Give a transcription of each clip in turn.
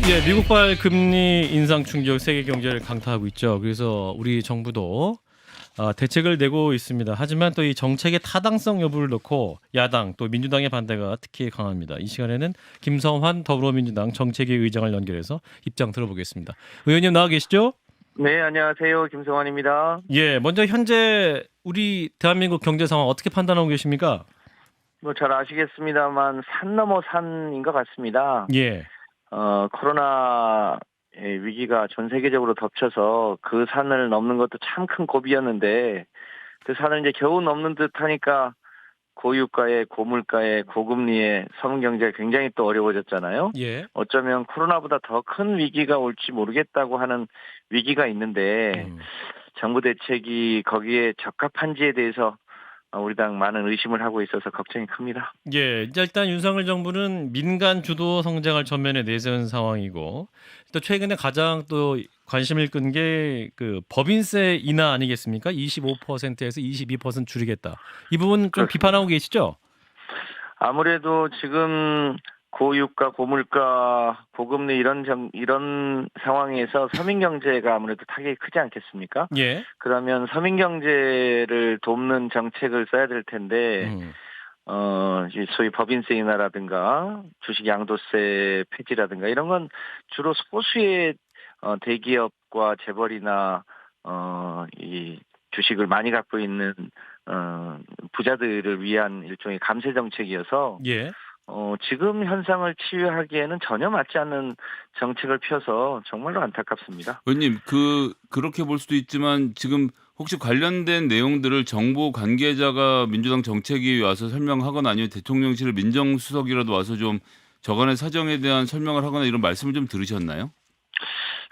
예, 미국발 금리 인상 충격 세계 경제를 강타하고 있죠. 그래서 우리 정부도 대책을 내고 있습니다. 하지만 또 이 정책의 타당성 여부를 놓고 야당 또 민주당의 반대가 특히 강합니다. 이 시간에는 김성환 더불어민주당 정책위 의장을 연결해서 입장 들어보겠습니다. 의원님 나와 계시죠? 네, 안녕하세요. 김성환입니다. 예, 먼저 현재 우리 대한민국 경제 상황 어떻게 판단하고 계십니까? 뭐 잘 아시겠습니다만 산 넘어 산인 것 같습니다. 예, 코로나 위기가 전 세계적으로 덮쳐서 그 산을 넘는 것도 참 큰 고비였는데 그 산을 이제 겨우 넘는 듯 하니까 고유가에 고물가에 고금리에 서민 경제가 굉장히 또 어려워졌잖아요. 예, 어쩌면 코로나보다 더 큰 위기가 올지 모르겠다고 하는 위기가 있는데 음. 정부 대책이 거기에 적합한지에 대해서 우리 당 많은 의심을 하고 있어서 걱정이 큽니다. 예, 이제 일단 윤석열 정부는 민간 주도 성장을 전면에 내세운 상황이고 또 최근에 가장 또 관심을 끈 게 그 법인세 인하 아니겠습니까? 25%에서 22% 줄이겠다. 이 부분 좀 비판하고 그렇습니다. 계시죠? 아무래도 지금 고유가, 고물가, 고금리 이런 상황에서 서민 경제가 아무래도 타격이 크지 않겠습니까? 예. 그러면 서민 경제를 돕는 정책을 써야 될 텐데 음. 이제 소위 법인세 인하라든가 주식 양도세 폐지라든가 이런 건 주로 소수의 대기업과 재벌이나 이 주식을 많이 갖고 있는 부자들을 위한 일종의 감세 정책이어서 예. 지금 현상을 치유하기에는 전혀 맞지 않는 정책을 펴서 정말로 안타깝습니다. 의원님 그렇게 볼 수도 있지만 지금 혹시 관련된 내용들을 정부 관계자가 민주당 정책위 와서 설명하거나 아니면 대통령실 민정수석이라도 와서 좀 저간의 사정에 대한 설명을 하거나 이런 말씀을 좀 들으셨나요?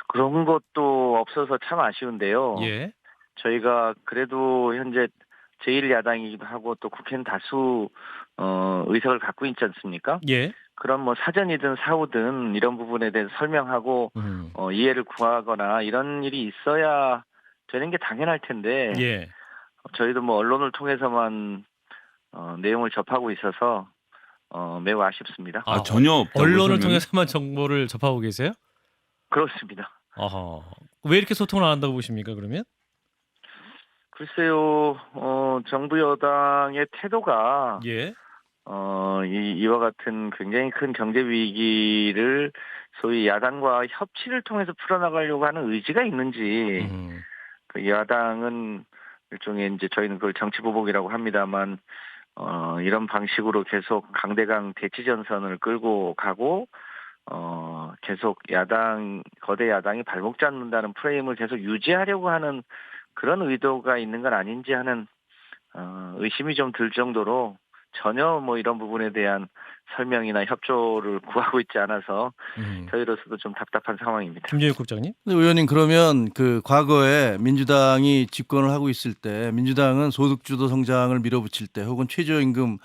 그런 것도 없어서 참 아쉬운데요. 예. 저희가 그래도 현재 제1야당이기도 하고 또 국회는 다수 의석을 갖고 있지 않습니까? 예. 그럼 뭐 사전이든 사후든 이런 부분에 대해서 설명하고 음. 이해를 구하거나 이런 일이 있어야 되는 게 당연할 텐데 예. 저희도 뭐 언론을 통해서만 내용을 접하고 있어서 매우 아쉽습니다. 전혀 없다고요, 언론을 설명이? 통해서만 정보를 접하고 계세요? 그렇습니다. 아하. 왜 이렇게 소통을 안 한다고 보십니까, 그러면? 글쎄요, 정부 여당의 태도가 예. 이와 같은 굉장히 큰 경제 위기를 소위 야당과 협치를 통해서 풀어나가려고 하는 의지가 있는지, 음. 그 야당은 일종의 이제 저희는 그걸 정치보복이라고 합니다만, 이런 방식으로 계속 강대강 대치전선을 끌고 가고, 계속 거대 야당이 발목 잡는다는 프레임을 계속 유지하려고 하는 그런 의도가 있는 건 아닌지 하는, 의심이 좀 들 정도로 전혀 뭐 이런 부분에 대한 설명이나 협조를 구하고 있지 않아서 음. 저희로서도 좀 답답한 상황입니다. 김재육 국장님? 근데 의원님 그러면 그 과거에 민주당이 집권을 하고 있을 때 민주당은 소득주도 성장을 밀어붙일 때 혹은 최저임금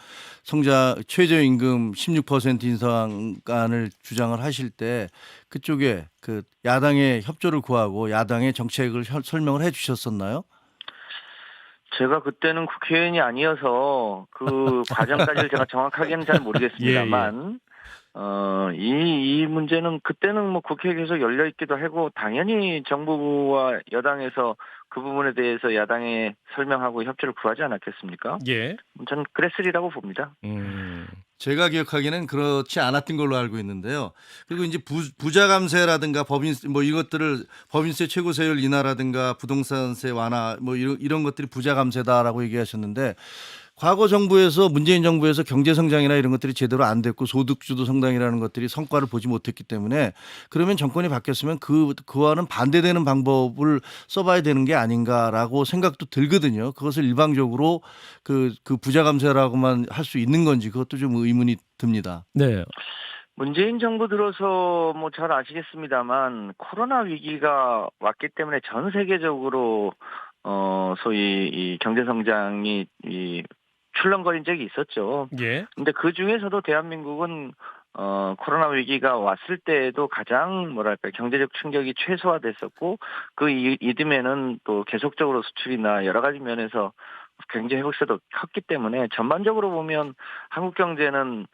16% 인상안을 주장을 하실 때 그쪽에 그 야당의 협조를 구하고 야당의 정책을 설명을 해 주셨었나요? 제가 그때는 국회의원이 아니어서 그 과정까지를 제가 정확하게는 잘 예, 예. 모르겠습니다만, 이 문제는 그때는 뭐 국회에 계속 열려 있기도 하고, 당연히 정부와 여당에서 그 부분에 대해서 야당에 설명하고 협조를 구하지 않았겠습니까? 예. 저는 그랬으리라고 봅니다. 음. 제가 기억하기에는 그렇지 않았던 걸로 알고 있는데요. 그리고 이제 부자 감세라든가 법인세 뭐 이것들을 법인세 최고세율 인하라든가 부동산세 완화 뭐 이런 것들이 부자 감세다라고 얘기하셨는데 과거 정부에서 문재인 정부에서 경제 성장이나 이런 것들이 제대로 안 됐고 소득주도 성장이라는 것들이 성과를 보지 못했기 때문에 그러면 정권이 바뀌었으면 그와는 반대되는 방법을 써봐야 되는 게 아닌가라고 생각도 들거든요. 그것을 일방적으로 그 부자 감세라고만 할 수 있는 건지 그것도 좀 의문이 듭니다. 네. 문재인 정부 들어서 뭐 잘 아시겠습니다만 코로나 위기가 왔기 때문에 전 세계적으로 소위 이 경제 성장이 출렁거린 적이 있었죠. 예. 근데 그 중에서도 대한민국은 코로나 위기가 왔을 때에도 가장 뭐랄까 경제적 충격이 최소화됐었고 그 이듬해는 또 계속적으로 수출이나 여러 가지 면에서 경제 회복세도 컸기 때문에 전반적으로 보면 한국 경제는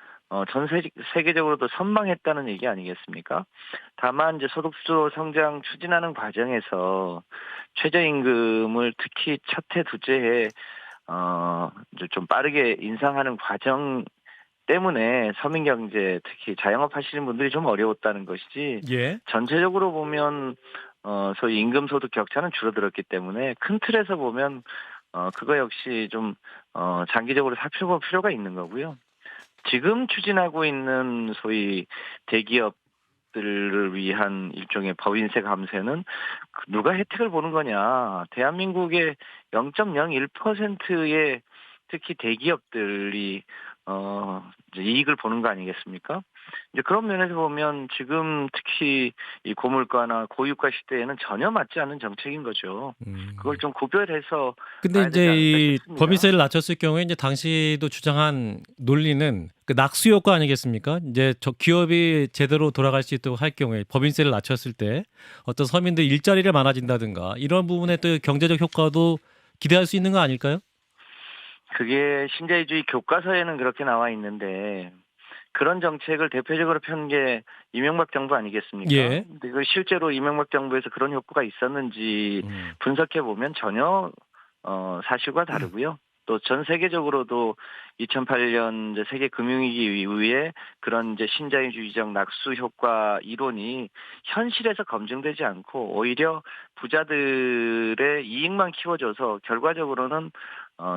전 세계적으로도 선방했다는 얘기 아니겠습니까? 다만 이제 소득주도 성장 추진하는 과정에서 최저임금을 특히 첫 해, 둘째 해 이제 좀 빠르게 인상하는 과정 때문에 서민 경제 특히 자영업 하시는 분들이 좀 어려웠다는 것이지 예. 전체적으로 보면 소위 임금 소득 격차는 줄어들었기 때문에 큰 틀에서 보면 그거 역시 좀 장기적으로 살펴볼 필요가 있는 거고요. 지금 추진하고 있는 소위 대기업들을 위한 일종의 법인세 감세는 누가 혜택을 보는 거냐. 대한민국의 0.01%의 특히 대기업들이 이제 이익을 보는 거 아니겠습니까? 이제 그런 면에서 보면 지금 특히 이 고물가나 고유가 시대에는 전혀 맞지 않는 정책인 거죠. 그걸 좀 구별해서 근데 봐야 되지 이제 않을까 이 싶습니다. 법인세를 낮췄을 경우에 이제 당시도 주장한 논리는 그 낙수 효과 아니겠습니까? 이제 저 기업이 제대로 돌아갈 수 있도록 할 경우에 법인세를 낮췄을 때 어떤 서민들 일자리를 많아진다든가 이런 부분에 또 경제적 효과도 기대할 수 있는 거 아닐까요? 그게 신자유주의 교과서에는 그렇게 나와 있는데 그런 정책을 대표적으로 편 게 이명박 정부 아니겠습니까? 예. 근데 그 실제로 이명박 정부에서 그런 효과가 있었는지 분석해 보면 전혀 사실과 다르고요. 또 전 세계적으로도 2008년 이제 세계 금융위기 이후에 그런 이제 신자유주의적 낙수 효과 이론이 현실에서 검증되지 않고 오히려 부자들의 이익만 키워줘서 결과적으로는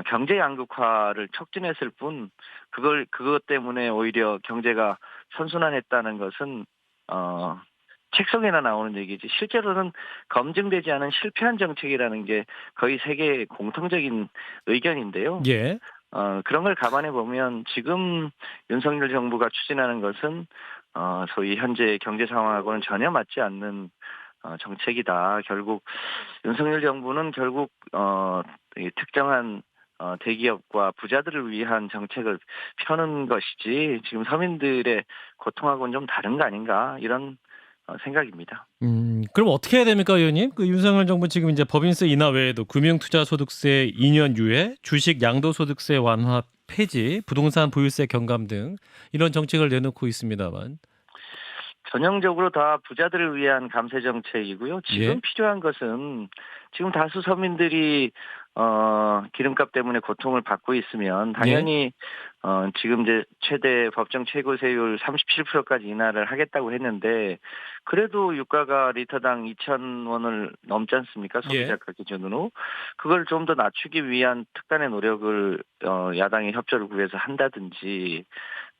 경제 양극화를 촉진했을 뿐 그것 때문에 오히려 경제가 선순환했다는 것은 책 속에나 나오는 얘기지 실제로는 검증되지 않은 실패한 정책이라는 게 거의 세계 공통적인 의견인데요. 예. 그런 걸 감안해 보면 지금 윤석열 정부가 추진하는 것은 소위 현재 경제 상황하고는 전혀 맞지 않는 정책이다. 결국 윤석열 정부는 결국 이 특정한 대기업과 부자들을 위한 정책을 펴는 것이지 지금 서민들의 고통하고는 좀 다른 거 아닌가 이런 생각입니다. 그럼 어떻게 해야 됩니까, 의원님? 그 윤석열 정부 지금 이제 법인세 인하 외에도 금융투자소득세 2년 유예, 주식 양도소득세 완화 폐지, 부동산 보유세 경감 등 이런 정책을 내놓고 있습니다만. 전형적으로 다 부자들을 위한 감세 정책이고요. 지금 예. 필요한 것은 지금 다수 서민들이 기름값 때문에 고통을 받고 있으면 당연히 지금 이제 최대 법정 최고세율 37%까지 인하를 하겠다고 했는데 그래도 유가가 리터당 2,000원을 넘지 않습니까? 소비자가 기준으로. 그걸 좀 더 낮추기 위한 특단의 노력을 야당의 협조를 구해서 한다든지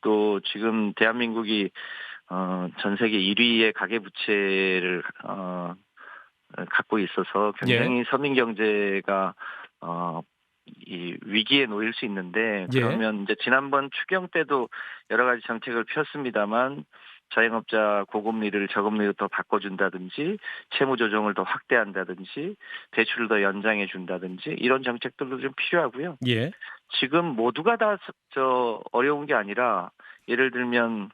또 지금 대한민국이 전 세계 1위의 가계부채를 갖고 있어서 굉장히 서민 경제가 이 위기에 놓일 수 있는데 그러면 이제 지난번 추경 때도 여러 가지 정책을 폈습니다만 자영업자 고금리를 저금리로 더 바꿔준다든지 채무 조정을 더 확대한다든지 대출을 더 연장해 준다든지 이런 정책들도 좀 필요하고요. 예. 지금 모두가 다 어려운 게 아니라 예를 들면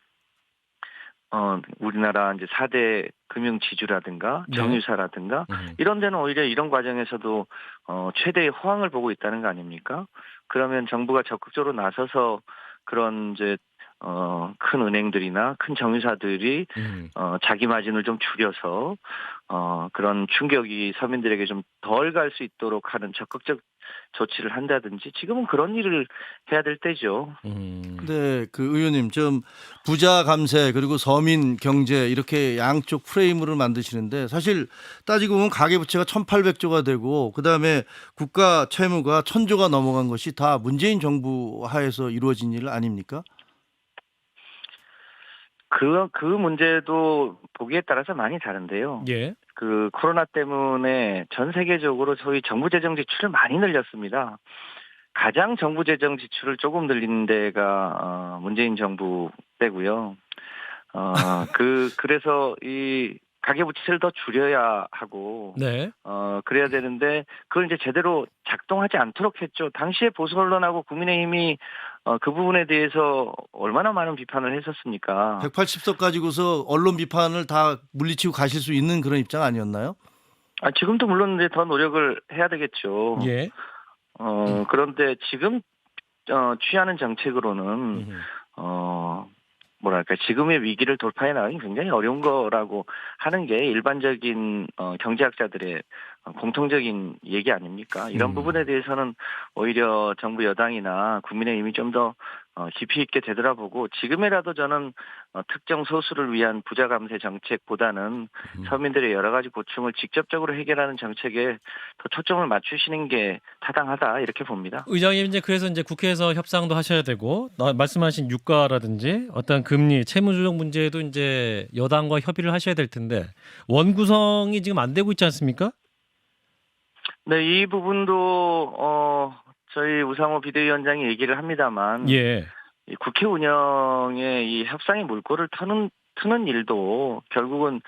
우리나라 이제 4대 금융 지주라든가 정유사라든가 이런 데는 오히려 이런 과정에서도 최대의 호황을 보고 있다는 거 아닙니까? 그러면 정부가 적극적으로 나서서 그런 이제 큰 은행들이나 큰 정유사들이 자기 마진을 좀 줄여서 그런 충격이 서민들에게 좀 덜 갈 수 있도록 하는 적극적 조치를 한다든지 지금은 그런 일을 해야 될 때죠. 근데 그 의원님 좀 부자 감세 그리고 서민 경제 이렇게 양쪽 프레임으로 만드시는데 사실 따지고 보면 가계부채가 1,800조가 되고 그다음에 국가 채무가 1,000조가 넘어간 것이 다 문재인 정부 하에서 이루어진 일 아닙니까? 그 문제도 보기에 따라서 많이 다른데요. 예. 그 코로나 때문에 전 세계적으로 소위 정부 재정 지출을 많이 늘렸습니다. 가장 정부 재정 지출을 조금 늘린 데가 문재인 정부 때고요. 그래서 이 가계부채를 더 줄여야 하고 그래야 되는데 그걸 이제 제대로 작동하지 않도록 했죠. 당시에 보수 언론하고 국민의힘이 그 부분에 대해서 얼마나 많은 비판을 했었습니까? 180석 가지고서 언론 비판을 다 물리치고 가실 수 있는 그런 입장 아니었나요? 지금도 물론 이제 더 노력을 해야 되겠죠. 예. 그런데 지금 취하는 정책으로는 뭐랄까 지금의 위기를 돌파해 나가기 굉장히 어려운 거라고 하는 게 일반적인 경제학자들의 공통적인 얘기 아닙니까? 이런 부분에 대해서는 오히려 정부 여당이나 국민의힘이 좀 더 깊이 있게 되돌아보고 지금이라도 저는 특정 소수를 위한 부자 감세 정책보다는 서민들의 여러 가지 고충을 직접적으로 해결하는 정책에 더 초점을 맞추시는 게 타당하다 이렇게 봅니다. 의장님 이제 그래서 이제 국회에서 협상도 하셔야 되고 말씀하신 유가라든지 어떤 금리, 채무 조정 문제도 이제 여당과 협의를 하셔야 될 텐데 원 구성이 지금 안 되고 있지 않습니까? 네, 이 부분도 저희 우상호 비대위원장이 얘기를 합니다만 예. 이 국회 운영에 이 협상의 물꼬를 트는 일도 결국은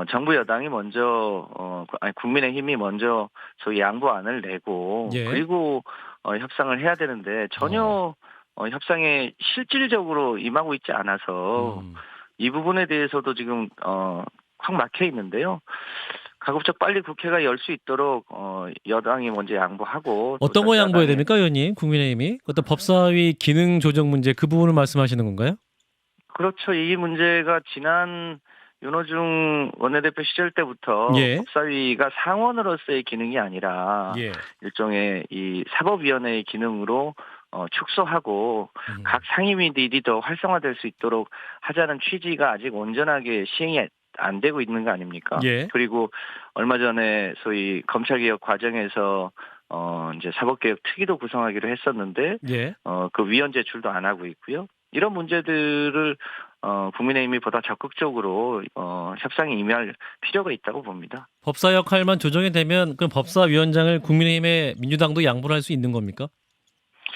정부 여당이 먼저 국민의힘이 먼저 소위 양보안을 내고 예. 그리고 협상을 해야 되는데 전혀 협상에 실질적으로 임하고 있지 않아서 이 부분에 대해서도 지금 확 막혀 있는데요. 가급적 빨리 국회가 열 수 있도록 여당이 먼저 양보하고 어떤 거 양보해야 됩니까, 의원님? 국민의힘이 어떤 법사위 기능 조정 문제 그 부분을 말씀하시는 건가요? 그렇죠. 이 문제가 지난 윤호중 원내대표 시절 때부터 예. 법사위가 상원으로서의 기능이 아니라 예. 일종의 이 사법위원회의 기능으로 축소하고 각 상임위들이 더 활성화될 수 있도록 하자는 취지가 아직 온전하게 시행이 안 되고 있는 거 아닙니까? 예. 그리고 얼마 전에 소위 검찰개혁 과정에서 이제 사법개혁 특위도 구성하기로 했었는데 예. 그 위원 제출도 안 하고 있고요. 이런 문제들을 국민의힘이 보다 적극적으로 협상에 임할 필요가 있다고 봅니다. 법사 역할만 조정이 되면 그럼 법사위원장을 국민의힘의 민주당도 양보를 할 수 있는 겁니까?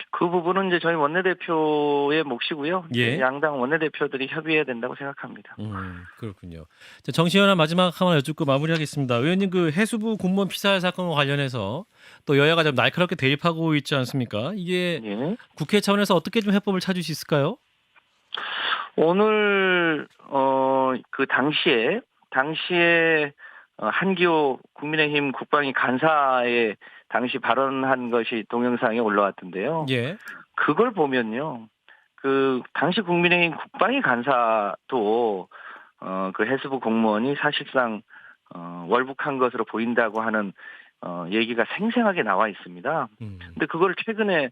그 부분은 이제 저희 원내대표의 몫이고요. 예. 양당 원내대표들이 협의해야 된다고 생각합니다. 그렇군요. 자, 정치현안 마지막 하나 여쭙고 마무리하겠습니다. 의원님 그 해수부 공무원 피살 사건과 관련해서 또 여야가 좀 날카롭게 대립하고 있지 않습니까? 이게 예. 국회 차원에서 어떻게 좀 해법을 찾을 수 있을까요? 오늘 그 당시에 한기호 국민의힘 국방위 간사의 당시 발언한 것이 동영상에 올라왔던데요. 예. 그걸 보면요. 그 당시 국민의힘 국방위 간사도 그 해수부 공무원이 사실상 월북한 것으로 보인다고 하는 얘기가 생생하게 나와 있습니다. 근데 그걸 최근에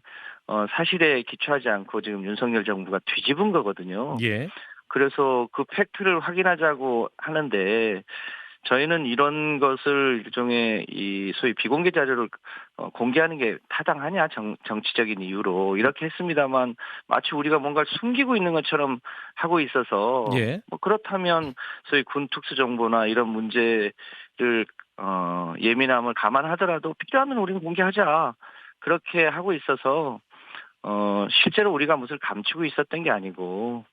사실에 기초하지 않고 지금 윤석열 정부가 뒤집은 거거든요. 예. 그래서 그 팩트를 확인하자고 하는데 저희는 이런 것을 일종의 이 소위 비공개 자료를 공개하는 게 타당하냐 정치적인 이유로 이렇게 했습니다만 마치 우리가 뭔가를 숨기고 있는 것처럼 하고 있어서 예. 뭐 그렇다면 소위 군 특수정보나 이런 문제를 예민함을 감안하더라도 필요하면 우리는 공개하자 그렇게 하고 있어서 실제로 우리가 무엇을 감추고 있었던 게 아니고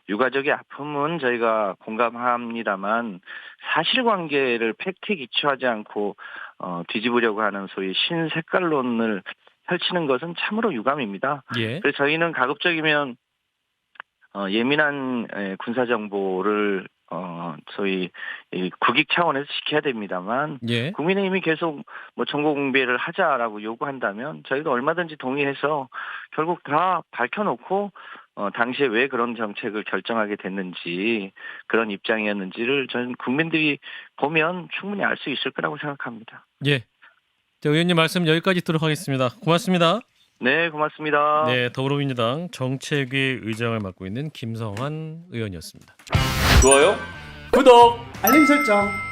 유가족의 아픔은 저희가 공감합니다만 사실관계를 팩트에 기초하지 않고 뒤집으려고 하는 소위 신색깔론을 펼치는 것은 참으로 유감입니다. 예. 그래서 저희는 가급적이면 예민한 군사정보를 소위 국익 차원에서 지켜야 됩니다만 예. 국민의힘이 계속 뭐 정보 공개를 하자라고 요구한다면 저희도 얼마든지 동의해서 결국 다 밝혀놓고 당시에 왜 그런 정책을 결정하게 됐는지 그런 입장이었는지를 저는 국민들이 보면 충분히 알 수 있을 거라고 생각합니다. 예. 자, 의원님 말씀 여기까지 듣도록 하겠습니다. 고맙습니다. 네, 고맙습니다. 네, 더불어민주당 정책위 의장을 맡고 있는 김성환 의원이었습니다. 좋아요? 구독! 알림 설정.